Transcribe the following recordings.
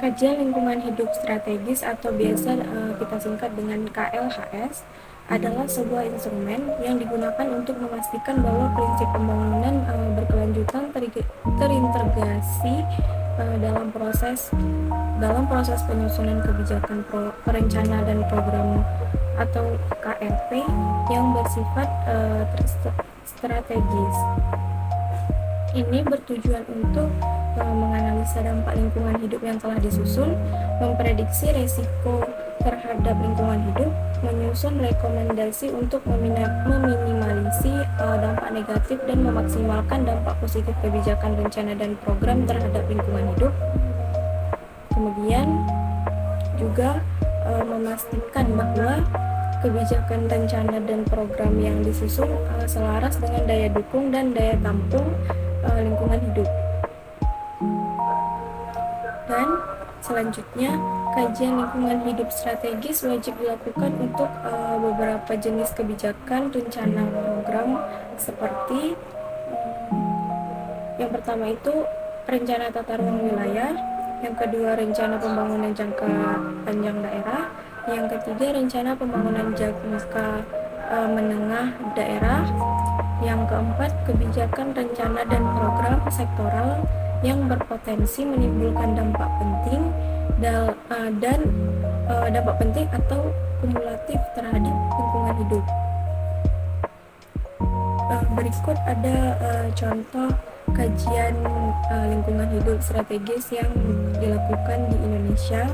Kajian lingkungan hidup strategis atau biasa kita singkat dengan KLHS adalah sebuah instrumen yang digunakan untuk memastikan bahwa prinsip pembangunan berkelanjutan terintegrasi dalam proses penyusunan kebijakan perencana dan program atau KLP yang bersifat strategis. Ini bertujuan untuk menganalisa dampak lingkungan hidup yang telah disusun, memprediksi resiko terhadap lingkungan hidup, menyusun rekomendasi untuk meminimalisasi dampak negatif dan memaksimalkan dampak positif kebijakan rencana dan program terhadap lingkungan hidup. Kemudian juga memastikan bahwa kebijakan rencana dan program yang disusun selaras dengan daya dukung dan daya tampung lingkungan hidup. Dan selanjutnya, kajian lingkungan hidup strategis wajib dilakukan untuk beberapa jenis kebijakan rencana program seperti yang pertama itu rencana tata ruang wilayah, yang kedua rencana pembangunan jangka panjang daerah, yang ketiga rencana pembangunan jangka menengah daerah, yang keempat kebijakan rencana dan program sektoral yang berpotensi menimbulkan dampak penting dan dampak penting atau kumulatif terhadap lingkungan hidup. Berikut ada contoh kajian lingkungan hidup strategis yang dilakukan di Indonesia,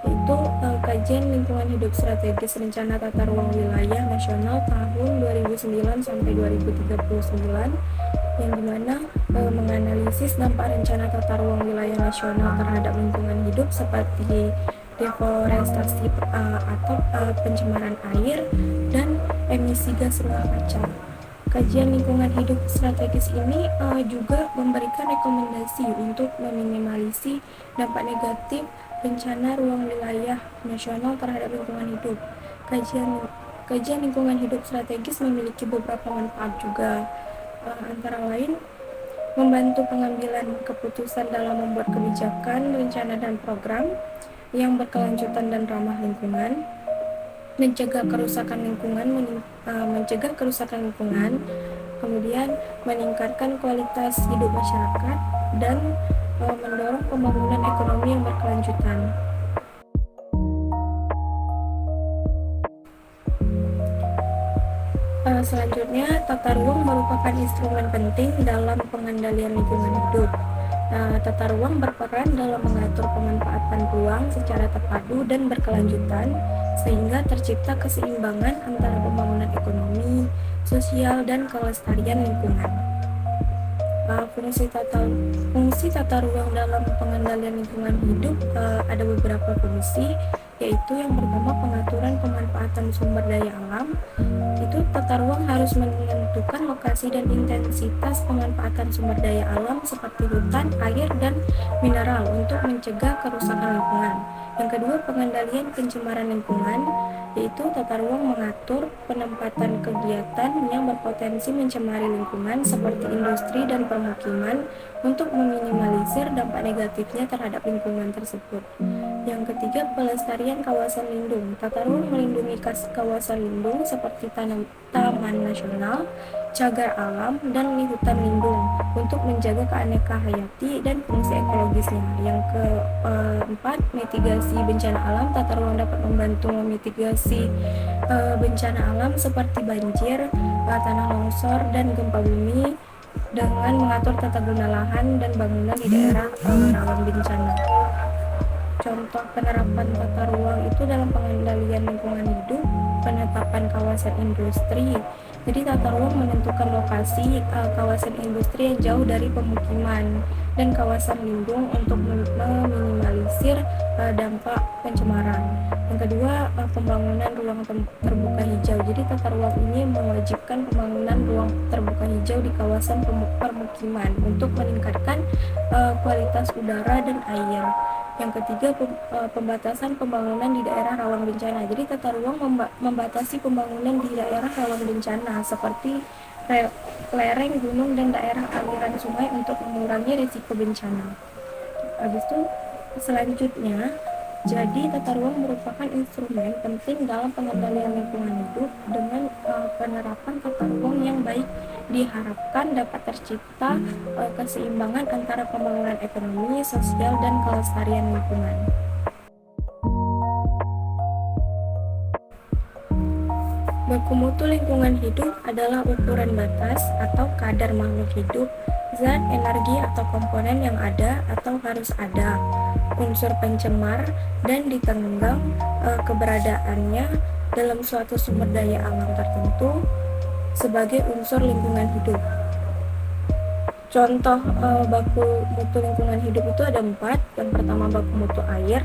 yaitu kajian lingkungan hidup strategis rencana tata ruang wilayah nasional tahun 2009 sampai 2039, yang dimana menganalisis dampak rencana tata ruang wilayah nasional terhadap lingkungan hidup seperti deforestasi atau pencemaran air dan emisi gas rumah kaca. Kajian lingkungan hidup strategis ini juga memberikan rekomendasi untuk meminimalisasi dampak negatif rencana ruang wilayah nasional terhadap lingkungan hidup. Kajian lingkungan hidup strategis memiliki beberapa manfaat juga, antara lain membantu pengambilan keputusan dalam membuat kebijakan, rencana dan program yang berkelanjutan dan ramah lingkungan, mencegah kerusakan lingkungan, kemudian meningkatkan kualitas hidup masyarakat dan mendorong pembangunan ekonomi yang berkelanjutan. Selanjutnya, tata ruang merupakan instrumen penting dalam pengendalian lingkungan hidup. Tata ruang berperan dalam mengatur pemanfaatan ruang secara terpadu dan berkelanjutan, sehingga tercipta keseimbangan antara pembangunan ekonomi, sosial, dan kelestarian lingkungan. Fungsi tata ruang dalam pengendalian lingkungan hidup ada beberapa fungsi, yaitu yang pertama pengaturan pemanfaatan sumber daya alam. Itu tata ruang harus menentukan lokasi dan intensitas pemanfaatan sumber daya alam seperti hutan, air, dan mineral untuk mencegah kerusakan lingkungan. Yang kedua, pengendalian pencemaran lingkungan, yaitu tata ruang mengatur penempatan kegiatan yang berpotensi mencemari lingkungan seperti industri dan permukiman untuk meminimalisir dampak negatifnya terhadap lingkungan tersebut. Yang ketiga, pelestarian kawasan lindung. Tata ruang melindungi kawasan lindung seperti taman nasional, cagar alam, dan hutan lindung untuk menjaga keanekaragaman dan fungsi ekologisnya. Yang keempat, mitigasi bencana alam. Tata ruang dapat membantu memitigasi bencana alam seperti banjir, tanah longsor, dan gempa bumi dengan mengatur tata guna lahan dan bangunan di daerah rawan bencana. Contoh penerapan tata ruang itu dalam pengendalian lingkungan hidup, penetapan kawasan industri. Jadi tata ruang menentukan lokasi kawasan industri yang jauh dari pemukiman dan kawasan lindung untuk meminimalisir dampak pencemaran. Yang kedua, pembangunan ruang terbuka hijau. Jadi tata ruang ini mewajibkan pembangunan ruang terbuka hijau di kawasan permukiman untuk meningkatkan kualitas udara dan air. Yang ketiga, pembatasan pembangunan di daerah rawan bencana. Jadi tata ruang membatasi pembangunan di daerah rawan bencana seperti lereng gunung dan daerah aliran sungai untuk mengurangi risiko bencana. Habis itu Selanjutnya, jadi tata ruang merupakan instrumen penting dalam pengendalian lingkungan hidup. Dengan penerapan tata ruang yang baik diharapkan dapat tercipta keseimbangan antara pembangunan ekonomi, sosial, dan kelestarian lingkungan. Baku mutu lingkungan hidup adalah ukuran batas atau kadar makhluk hidup, zat, energi, atau komponen yang ada atau harus ada, unsur pencemar, dan ditenggang keberadaannya dalam suatu sumber daya alam tertentu sebagai unsur lingkungan hidup. Contoh baku mutu lingkungan hidup itu ada 4. Yang pertama baku mutu air,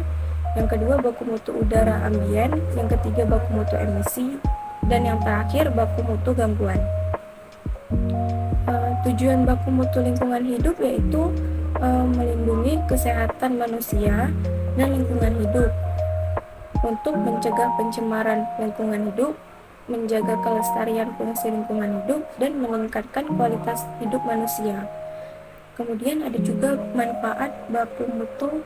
yang kedua baku mutu udara ambien, yang ketiga baku mutu emisi, dan yang terakhir baku mutu gangguan. Tujuan baku mutu lingkungan hidup yaitu melindungi kesehatan manusia dan lingkungan hidup untuk mencegah pencemaran lingkungan hidup, menjaga kelestarian fungsi lingkungan hidup, dan meningkatkan kualitas hidup manusia. Kemudian ada juga manfaat baku mutu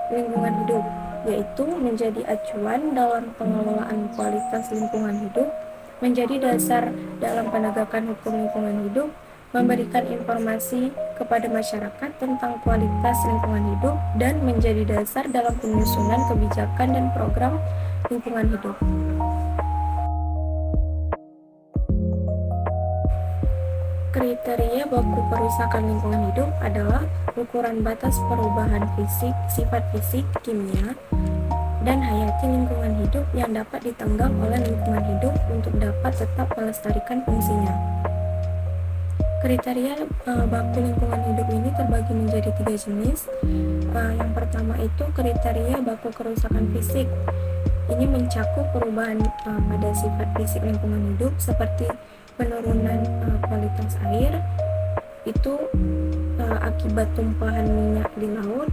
lingkungan hidup, yaitu menjadi acuan dalam pengelolaan kualitas lingkungan hidup, menjadi dasar dalam penegakan hukum lingkungan hidup, memberikan informasi kepada masyarakat tentang kualitas lingkungan hidup, dan menjadi dasar dalam penyusunan kebijakan dan program lingkungan hidup. Kriteria baku kerusakan lingkungan hidup adalah ukuran batas perubahan fisik, sifat fisik, kimia, dan hayati lingkungan hidup yang dapat ditenggang oleh lingkungan hidup untuk dapat tetap melestarikan fungsinya. Kriteria baku lingkungan hidup ini terbagi menjadi 3 jenis. Yang pertama itu kriteria baku kerusakan fisik. Ini mencakup perubahan pada sifat fisik lingkungan hidup seperti penurunan kualitas air, itu akibat tumpahan minyak di laut.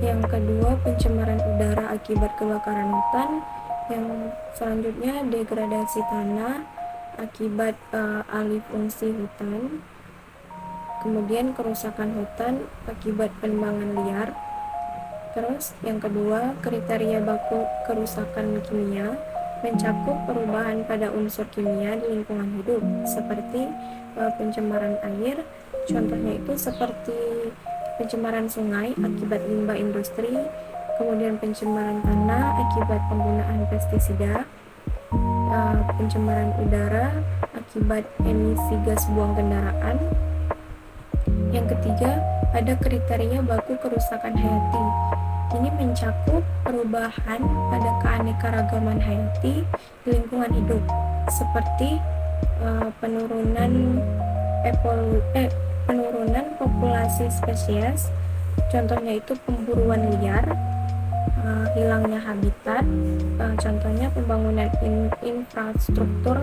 Yang kedua, pencemaran udara akibat kebakaran hutan. Yang selanjutnya, degradasi tanah akibat alih fungsi hutan. Kemudian kerusakan hutan akibat penebangan liar. Terus yang kedua, kriteria baku kerusakan kimia mencakup perubahan pada unsur kimia di lingkungan hidup seperti pencemaran air. Contohnya itu seperti pencemaran sungai akibat limbah industri, kemudian pencemaran tanah akibat penggunaan pestisida, pencemaran udara akibat emisi gas buang kendaraan. Yang ketiga, ada kriteria baku kerusakan hayati. Ini mencakup perubahan pada keanekaragaman hayati di lingkungan hidup seperti penurunan populasi spesies, contohnya itu pemburuan liar, hilangnya habitat, contohnya pembangunan infrastruktur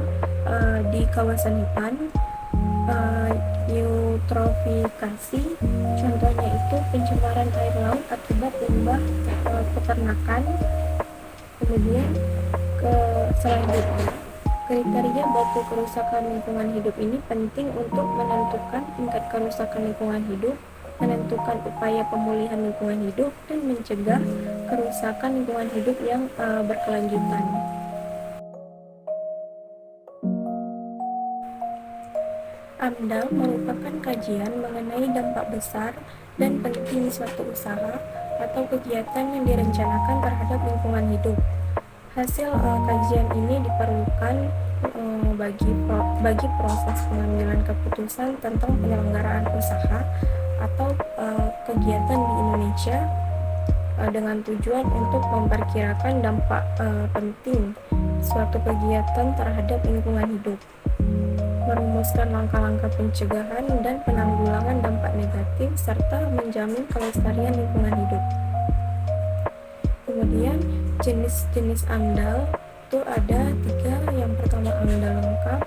di kawasan hutan, eutrofikasi, contohnya itu pencemaran air laut akibat limbah peternakan. Kemudian selanjutnya, kriteria baku kerusakan lingkungan hidup ini penting untuk menentukan tingkat kerusakan lingkungan hidup, menentukan upaya pemulihan lingkungan hidup, dan mencegah kerusakan lingkungan hidup yang berkelanjutan. AMDAL merupakan kajian mengenai dampak besar dan penting suatu usaha atau kegiatan yang direncanakan terhadap lingkungan hidup. Hasil kajian ini diperlukan bagi proses pengambilan keputusan tentang penyelenggaraan usaha atau kegiatan di Indonesia dengan tujuan untuk memperkirakan dampak penting suatu kegiatan terhadap lingkungan hidup, merumuskan langkah-langkah pencegahan dan penanggulangan dampak negatif, serta menjamin kelestarian lingkungan hidup. Kemudian jenis-jenis AMDAL itu ada 3. Yang pertama AMDAL lengkap,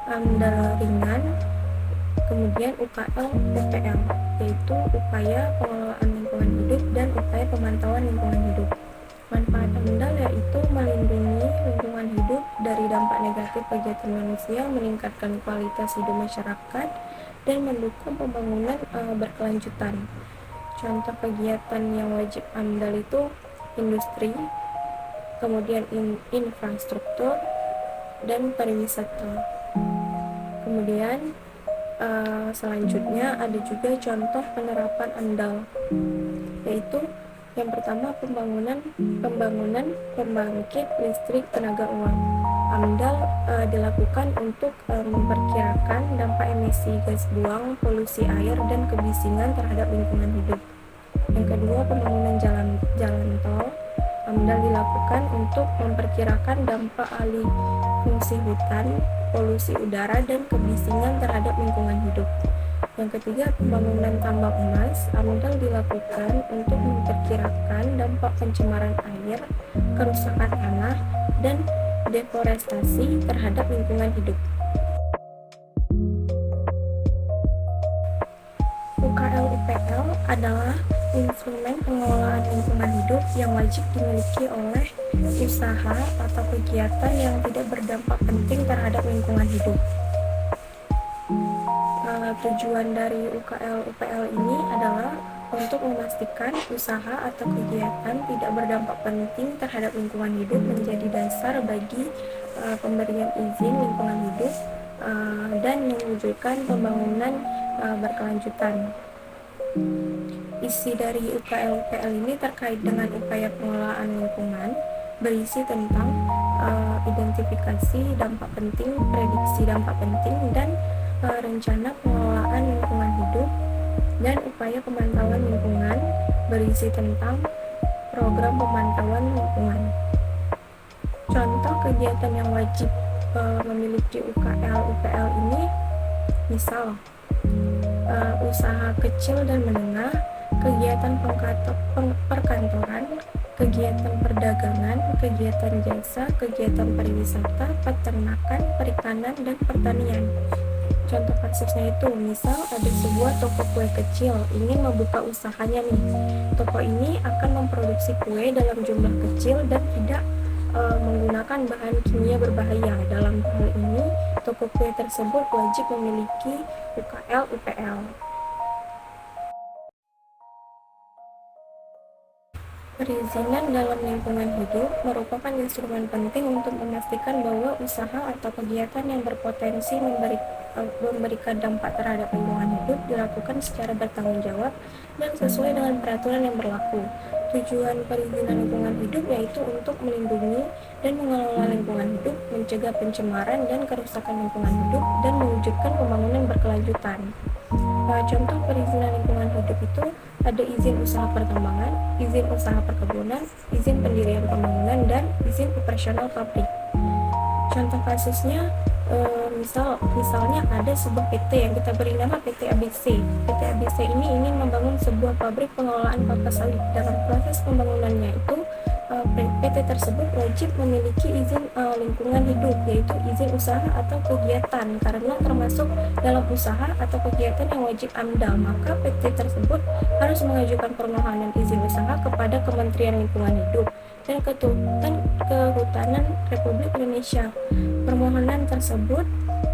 AMDAL ringan, kemudian UKL UPL, yaitu upaya pengelolaan lingkungan hidup dan upaya pemantauan lingkungan hidup. Manfaat AMDAL yaitu melindungi lingkungan hidup dari dampak negatif kegiatan manusia, meningkatkan kualitas hidup masyarakat, dan mendukung pembangunan berkelanjutan. Contoh kegiatan yang wajib AMDAL itu industri, kemudian infrastruktur, dan pariwisata. Kemudian selanjutnya ada juga contoh penerapan AMDAL, yaitu yang pertama pembangunan pembangkit listrik tenaga uap. AMDAL dilakukan untuk memperkirakan dampak emisi gas buang, polusi air, dan kebisingan terhadap lingkungan hidup. Yang kedua, pembangunan jalan tol. AMDAL dilakukan untuk memperkirakan dampak alih fungsi hutan, polusi udara, dan kebisingan terhadap lingkungan hidup. Yang ketiga, pembangunan tambang emas. AMDAL dilakukan untuk memperkirakan dampak pencemaran air, kerusakan tanah, dan deforestasi terhadap lingkungan hidup. UKL-UPL adalah instrumen pengelolaan lingkungan hidup yang wajib dimiliki oleh usaha atau kegiatan yang tidak berdampak penting terhadap lingkungan hidup. Tujuan dari UKL-UPL ini adalah untuk memastikan usaha atau kegiatan tidak berdampak penting terhadap lingkungan hidup menjadi dasar bagi pemberian izin lingkungan hidup dan mewujudkan pembangunan berkelanjutan. Isi dari UKL-UPL ini terkait dengan upaya pengelolaan lingkungan, berisi tentang identifikasi dampak penting, prediksi dampak penting, dan rencana pengelolaan lingkungan hidup, dan upaya pemantauan lingkungan, berisi tentang program pemantauan lingkungan. Contoh kegiatan yang wajib memiliki UKL-UPL ini, misal usaha kecil dan menengah, kegiatan perkantoran, kegiatan perdagangan, kegiatan jasa, kegiatan pariwisata, peternakan, perikanan, dan pertanian. Contoh kasusnya itu, misal ada sebuah toko kue kecil ingin membuka usahanya nih. Toko ini akan memproduksi kue dalam jumlah kecil dan tidak menggunakan bahan kimia berbahaya. Dalam hal ini, toko kue tersebut wajib memiliki UKL-UPL. Perizinan dalam lingkungan hidup merupakan instrumen penting untuk memastikan bahwa usaha atau kegiatan yang berpotensi memberikan dampak terhadap lingkungan hidup dilakukan secara bertanggung jawab dan sesuai dengan peraturan yang berlaku. Tujuan perizinan lingkungan hidup yaitu untuk melindungi dan mengelola lingkungan hidup, mencegah pencemaran dan kerusakan lingkungan hidup, dan mewujudkan pembangunan berkelanjutan. Contoh perizinan lingkungan hidup itu ada izin usaha pertambangan, izin usaha perkebunan, izin pendirian pembangunan, dan izin operasional pabrik. Contoh kasusnya, misalnya ada sebuah PT yang kita beri nama PT ABC. PT ABC ini ingin membangun sebuah pabrik pengelolaan kelapa sawit. Dalam proses pembangunannya itu, PT tersebut wajib memiliki izin lingkungan hidup, yaitu izin usaha atau kegiatan, karena termasuk dalam usaha atau kegiatan yang wajib AMDAL. Maka PT tersebut harus mengajukan permohonan izin usaha kepada Kementerian Lingkungan Hidup dan Kehutanan Republik Indonesia. Permohonan tersebut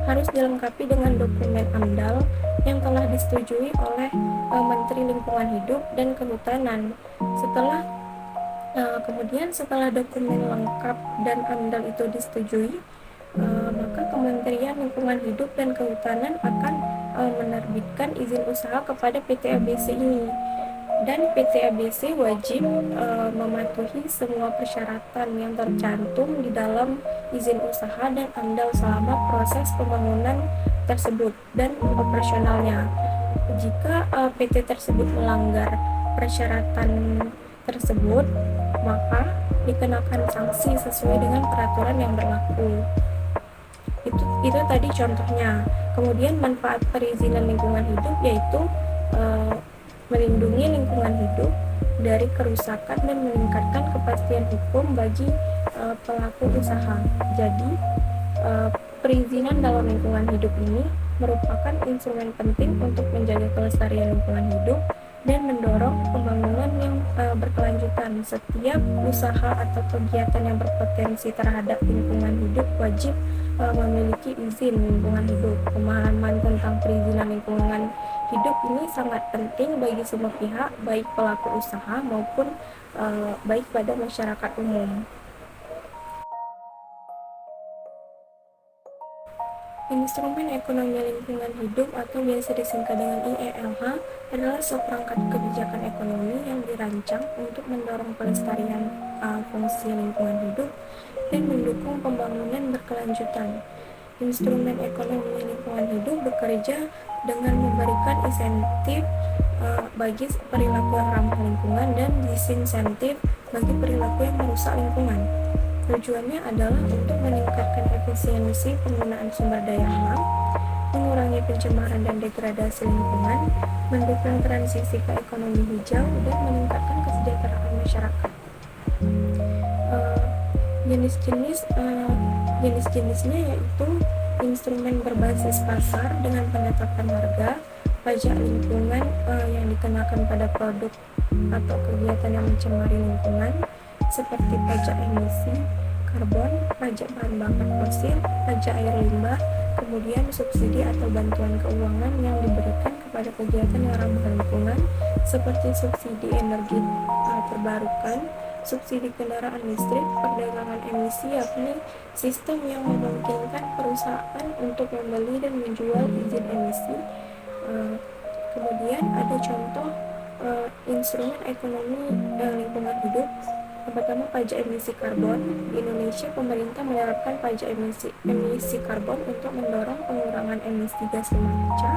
harus dilengkapi dengan dokumen AMDAL yang telah disetujui oleh Menteri Lingkungan Hidup dan Kehutanan. Kemudian setelah dokumen lengkap dan AMDAL itu disetujui, maka Kementerian Lingkungan Hidup dan Kehutanan akan menerbitkan izin usaha kepada PT ABC ini. Dan PT ABC wajib mematuhi semua persyaratan yang tercantum di dalam izin usaha dan AMDAL selama proses pembangunan tersebut dan operasionalnya. Jika PT tersebut melanggar persyaratan tersebut, maka dikenakan sanksi sesuai dengan peraturan yang berlaku. Itu tadi contohnya. Kemudian manfaat perizinan lingkungan hidup yaitu melindungi lingkungan hidup dari kerusakan dan meningkatkan kepastian hukum bagi pelaku usaha. Jadi, perizinan dalam lingkungan hidup ini merupakan instrumen penting untuk menjaga kelestarian lingkungan hidup dan mendorong pembangunan yang berkelanjutan. Setiap usaha atau kegiatan yang berpotensi terhadap lingkungan hidup wajib memiliki izin lingkungan hidup. Pemahaman tentang perizinan lingkungan hidup ini sangat penting bagi semua pihak, baik pelaku usaha maupun baik pada masyarakat umum. Instrumen Ekonomi Lingkungan Hidup atau biasa disingkat dengan IELH adalah seperangkat kebijakan ekonomi yang dirancang untuk mendorong pelestarian fungsi lingkungan hidup dan mendukung pembangunan berkelanjutan. Instrumen ekonomi lingkungan hidup bekerja dengan memberikan insentif bagi perilaku yang ramah lingkungan dan disinsentif bagi perilaku yang merusak lingkungan. Tujuannya adalah untuk meningkatkan efisiensi penggunaan sumber daya alam, mengurangi pencemaran dan degradasi lingkungan, mendukung transisi ke ekonomi hijau, dan meningkatkan kesejahteraan masyarakat. Jenis-jenisnya yaitu instrumen berbasis pasar dengan penetapan harga, pajak lingkungan yang dikenakan pada produk atau kegiatan yang mencemari lingkungan seperti pajak emisi karbon, pajak bahan bakar fosil, pajak air limbah, kemudian subsidi atau bantuan keuangan yang diberikan kepada kegiatan yang ramah lingkungan seperti subsidi energi terbarukan, subsidi kendaraan listrik, perdagangan emisi, yakni sistem yang memungkinkan perusahaan untuk membeli dan menjual izin emisi. Kemudian ada contoh instrumen ekonomi lingkungan hidup. Yang pertama, pajak emisi karbon. Di Indonesia, pemerintah menerapkan pajak emisi karbon untuk mendorong pengurangan emisi gas rumah kaca.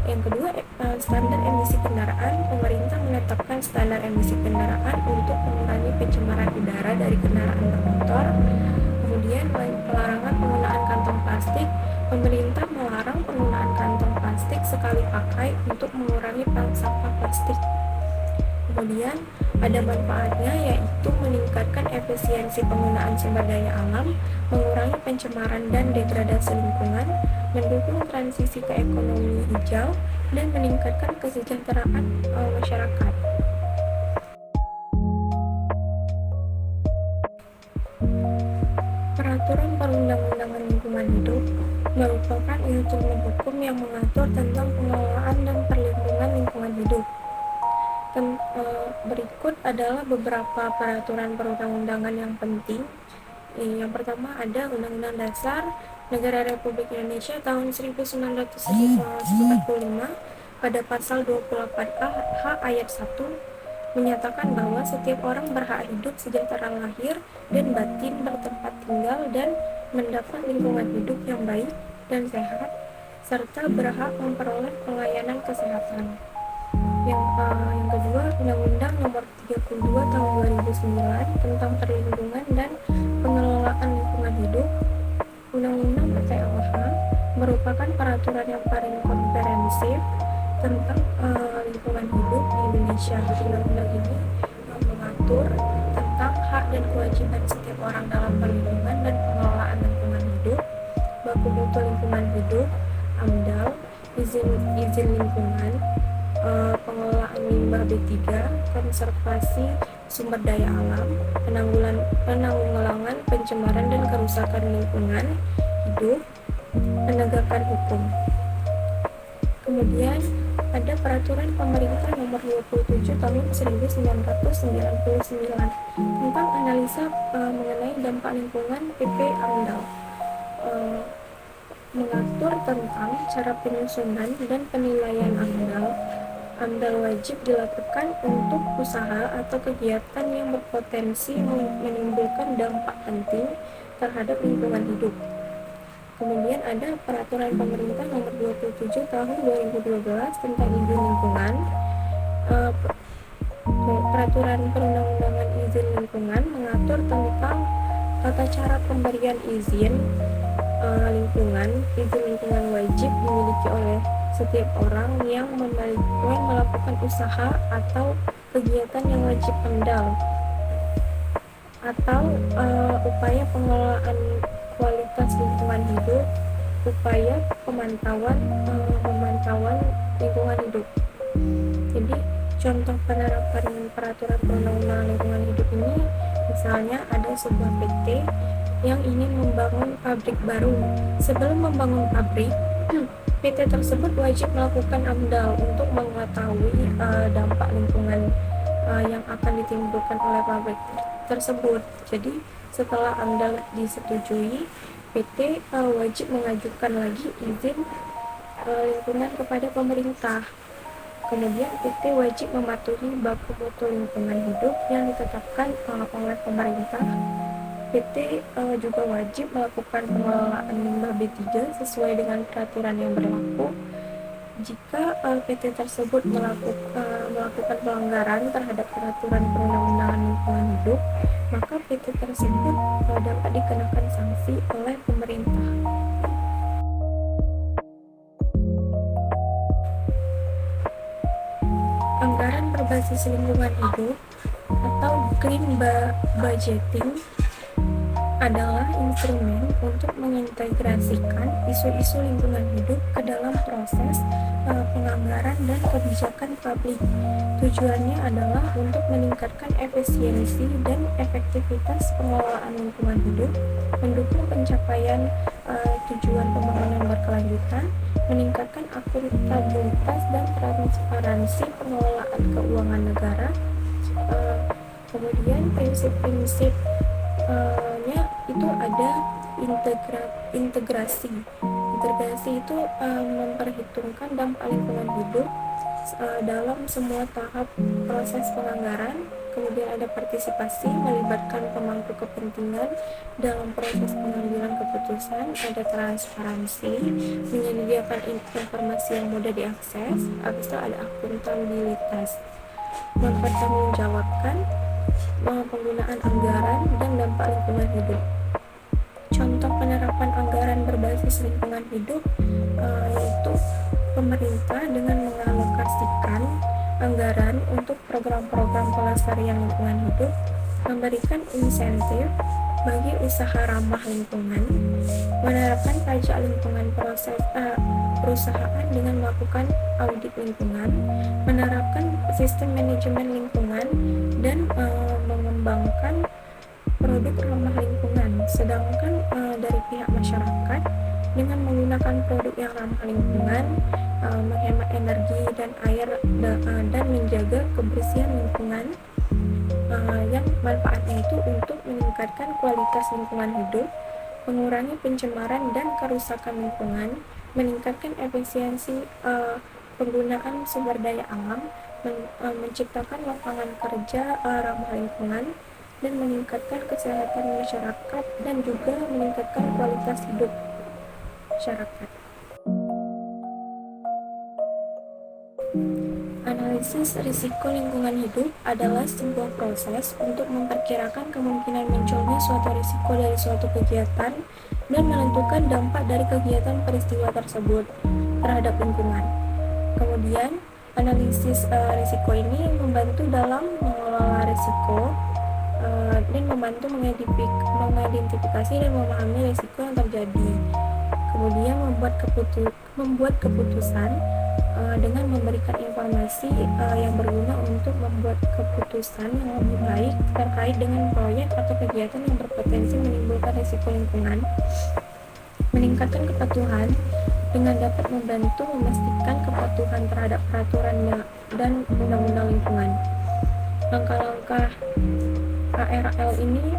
Yang kedua, standar emisi kendaraan. Pemerintah menetapkan standar emisi kendaraan untuk mengurangi pencemaran udara dari kendaraan bermotor. Kemudian, pelarangan penggunaan kantong plastik. Pemerintah melarang penggunaan kantong plastik sekali pakai untuk mengurangi sampah plastik. Kemudian ada manfaatnya, yaitu meningkatkan efisiensi penggunaan sumber daya alam, mengurangi pencemaran dan degradasi lingkungan, mendukung transisi ke ekonomi hijau, dan meningkatkan kesejahteraan masyarakat. Peraturan Perundang-undangan Lingkungan Hidup merupakan instrumen hukum yang mengatur tentang pengelolaan dan perlindungan lingkungan hidup. Berikut adalah beberapa peraturan perundang-undangan yang penting. Yang pertama ada Undang-Undang Dasar Negara Republik Indonesia tahun 1945 pada pasal 28A H ayat 1 menyatakan bahwa setiap orang berhak hidup sejahtera lahir dan batin, bertempat tinggal dan mendapat lingkungan hidup yang baik dan sehat, serta berhak memperoleh pelayanan kesehatan. Yang kedua, Undang-Undang Nomor 32 Tahun 2009 tentang perlindungan dan pengelolaan lingkungan hidup. Undang-Undang PTLH merupakan peraturan yang paling komprehensif tentang lingkungan hidup di Indonesia. Undang-undang ini mengatur tentang hak dan kewajiban setiap orang dalam perlindungan dan pengelolaan lingkungan hidup, baku mutu lingkungan hidup, AMDAL, izin lingkungan, pengelolaan limbah B3, konservasi sumber daya alam, penanggulangan pencemaran dan kerusakan lingkungan hidup, penegakan hukum. Kemudian ada Peraturan Pemerintah Nomor 27 Tahun 1999 tentang analisa mengenai dampak lingkungan PP AMDAL. Mengatur tentang cara penyusunan dan penilaian AMDAL. AMDAL wajib dilakukan untuk usaha atau kegiatan yang berpotensi menimbulkan dampak penting terhadap lingkungan hidup. Kemudian ada Peraturan Pemerintah Nomor 27 Tahun 2012 tentang izin lingkungan. Peraturan Perundang-undangan Izin Lingkungan mengatur tentang tata cara pemberian izin lingkungan. Izin lingkungan wajib dimiliki oleh setiap orang yang melakukan usaha atau kegiatan yang wajib AMDAL atau upaya pengelolaan kualitas lingkungan hidup, upaya pemantauan lingkungan hidup. Jadi contoh penerapan peraturan perundang-undangan lingkungan hidup ini, misalnya ada sebuah PT yang ingin membangun pabrik baru. Sebelum membangun pabrik, PT tersebut wajib melakukan AMDAL untuk mengetahui dampak lingkungan yang akan ditimbulkan oleh pabrik tersebut. Jadi setelah AMDAL disetujui, PT wajib mengajukan lagi izin lingkungan kepada pemerintah. Kemudian PT wajib mematuhi baku mutu lingkungan hidup yang ditetapkan oleh pemerintah. PT juga wajib melakukan pengelolaan limbah B3 sesuai dengan peraturan yang berlaku. Jika PT tersebut melakukan pelanggaran terhadap peraturan perundang-undangan lingkungan hidup, maka PT tersebut dapat dikenakan sanksi oleh pemerintah. Anggaran berbasis lingkungan hidup atau green budgeting adalah instrumen untuk mengintegrasikan isu-isu lingkungan hidup ke dalam proses penganggaran dan kebijakan publik. Tujuannya adalah untuk meningkatkan efisiensi dan efektivitas pengelolaan lingkungan hidup, mendukung pencapaian tujuan pembangunan berkelanjutan, meningkatkan akuntabilitas dan transparansi pengelolaan keuangan negara. Kemudian prinsip-prinsip itu ada integrasi. Integrasi itu memperhitungkan dampak lingkungan hidup dalam semua tahap proses penganggaran. Kemudian ada partisipasi, melibatkan pemangku kepentingan dalam proses pengambilan keputusan. Ada transparansi, menyediakan informasi yang mudah diakses. Habis itu ada akuntabilitas, mempertanggungjawabkan penggunaan anggaran dan dampak lingkungan hidup. Contoh penerapan anggaran berbasis lingkungan hidup yaitu pemerintah dengan mengalokasikan anggaran untuk program-program pelestarian lingkungan hidup, memberikan insentif bagi usaha ramah lingkungan, menerapkan pajak lingkungan perusahaan dengan melakukan audit lingkungan, menerapkan sistem manajemen lingkungan, dan mengembangkan produk ramah lingkungan. Sedangkan dari pihak masyarakat dengan menggunakan produk yang ramah lingkungan, menghemat energi dan air, dan menjaga kebersihan lingkungan, yang manfaatnya itu untuk meningkatkan kualitas lingkungan hidup, mengurangi pencemaran dan kerusakan lingkungan, meningkatkan efisiensi penggunaan sumber daya alam, menciptakan lapangan kerja ramah lingkungan, dan meningkatkan kesehatan masyarakat dan juga meningkatkan kualitas hidup masyarakat. Analisis risiko lingkungan hidup adalah sebuah proses untuk memperkirakan kemungkinan munculnya suatu risiko dari suatu kegiatan dan menentukan dampak dari kegiatan peristiwa tersebut terhadap lingkungan. Kemudian, analisis risiko ini membantu dalam mengelola risiko dan membantu mengidentifikasi dan memahami risiko yang terjadi. Kemudian membuat keputusan dengan memberikan informasi yang berguna untuk membuat keputusan yang lebih baik terkait dengan proyek atau kegiatan yang berpotensi menimbulkan risiko lingkungan. Meningkatkan kepatuhan dengan dapat membantu memastikan kepatuhan terhadap peraturan dan undang-undang lingkungan. Langkah-langkah ARL ini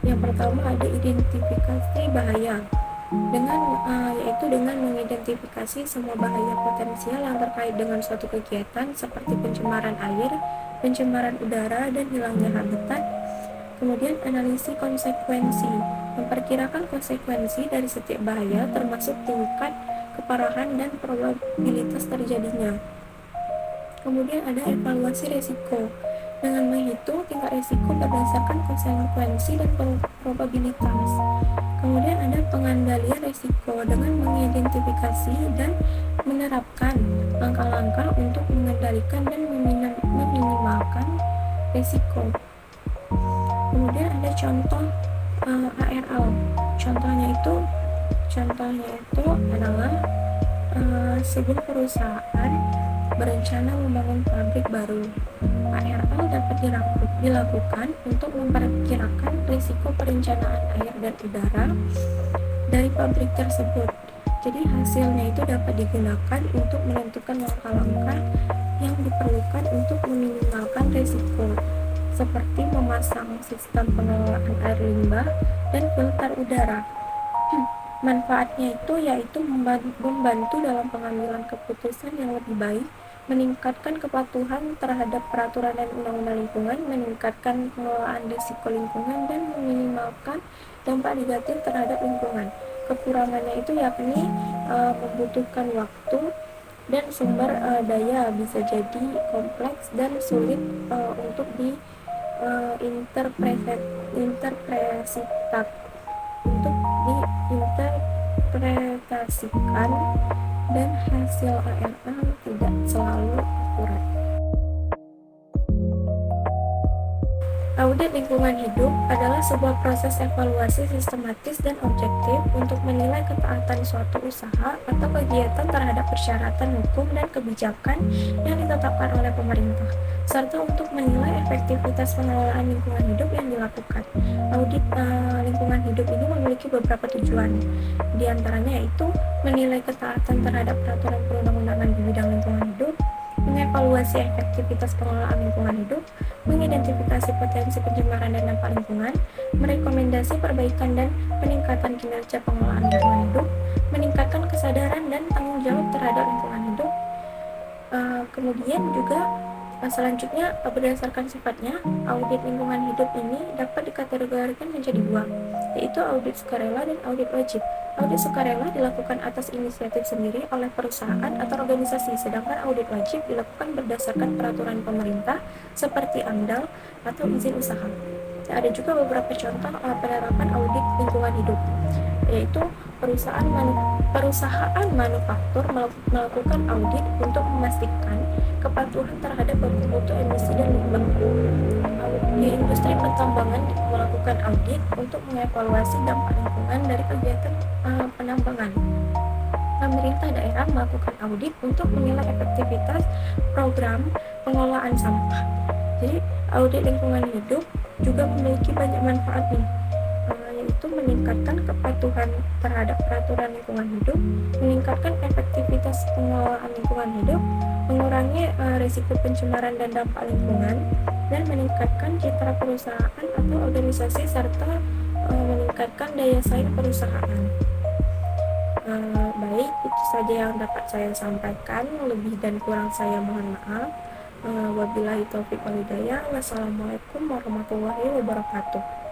yang pertama ada identifikasi bahaya, yaitu dengan mengidentifikasi semua bahaya potensial yang terkait dengan suatu kegiatan seperti pencemaran air, pencemaran udara, dan hilangnya habitat. Kemudian analisis konsekuensi, memperkirakan konsekuensi dari setiap bahaya termasuk tingkat keparahan dan probabilitas terjadinya. Kemudian ada evaluasi risiko, dengan menghitung tingkat risiko berdasarkan konsekuensi dan probabilitas. Kemudian ada pengandalian risiko dengan mengidentifikasi dan menerapkan langkah-langkah untuk mengendalikan dan meminimalkan risiko. Kemudian ada contoh ARL. Contohnya itu adalah sebuah perusahaan berencana membangun pabrik baru. ARL dapat dilakukan untuk memperkirakan risiko perencanaan air dan udara dari pabrik tersebut. Jadi hasilnya itu dapat digunakan untuk menentukan langkah-langkah yang diperlukan untuk meminimalkan risiko, seperti memasang sistem pengelolaan air limbah dan filter udara. Manfaatnya itu yaitu membantu dalam pengambilan keputusan yang lebih baik, meningkatkan kepatuhan terhadap peraturan dan undang-undang lingkungan, meningkatkan pengelolaan risiko lingkungan, dan meminimalkan dampak negatif terhadap lingkungan. Kekurangannya itu yakni membutuhkan waktu dan sumber daya, bisa jadi kompleks dan sulit untuk diinterpretasikan dan hasil ARA tidak selalu akurat. Audit lingkungan hidup adalah sebuah proses evaluasi sistematis dan objektif untuk menilai ketaatan suatu usaha atau kegiatan terhadap persyaratan hukum dan kebijakan yang ditetapkan oleh pemerintah, serta untuk menilai efektivitas pengelolaan lingkungan hidup yang dilakukan. Audit lingkungan hidup ini memiliki beberapa tujuan, di antaranya yaitu menilai ketaatan terhadap peraturan perundang-undangan di bidang lingkungan hidup, mengevaluasi efektivitas pengelolaan lingkungan hidup, mengidentifikasi potensi pencemaran dan dampak lingkungan, merekomendasi perbaikan dan peningkatan kinerja pengelolaan lingkungan hidup, meningkatkan kesadaran dan tanggung jawab terhadap lingkungan hidup. Kemudian juga selanjutnya, berdasarkan sifatnya, audit lingkungan hidup ini dapat dikategorikan menjadi dua, yaitu audit sukarela dan audit wajib. Audit sukarela dilakukan atas inisiatif sendiri oleh perusahaan atau organisasi, sedangkan audit wajib dilakukan berdasarkan peraturan pemerintah seperti AMDAL atau izin usaha. Ada juga beberapa contoh penerapan audit lingkungan hidup, yaitu perusahaan manufaktur melakukan audit untuk memastikan kepatuhan terhadap baku mutu emisi dan limbah. Di industri pertambangan melakukan audit untuk mengevaluasi dampak lingkungan dari kegiatan penambangan. Pemerintah daerah melakukan audit untuk menilai efektivitas program pengelolaan sampah. Jadi audit lingkungan hidup juga memiliki banyak manfaat nih, yaitu meningkatkan kepatuhan terhadap peraturan lingkungan hidup, meningkatkan efektivitas pengelolaan lingkungan hidup, mengurangi risiko pencemaran dan dampak lingkungan, dan meningkatkan citra perusahaan atau organisasi serta meningkatkan daya saing perusahaan. Baik, itu saja yang dapat saya sampaikan. Lebih dan kurang saya mohon maaf. Wabillahi taufiq wal hidayah. Wassalamualaikum warahmatullahi wabarakatuh.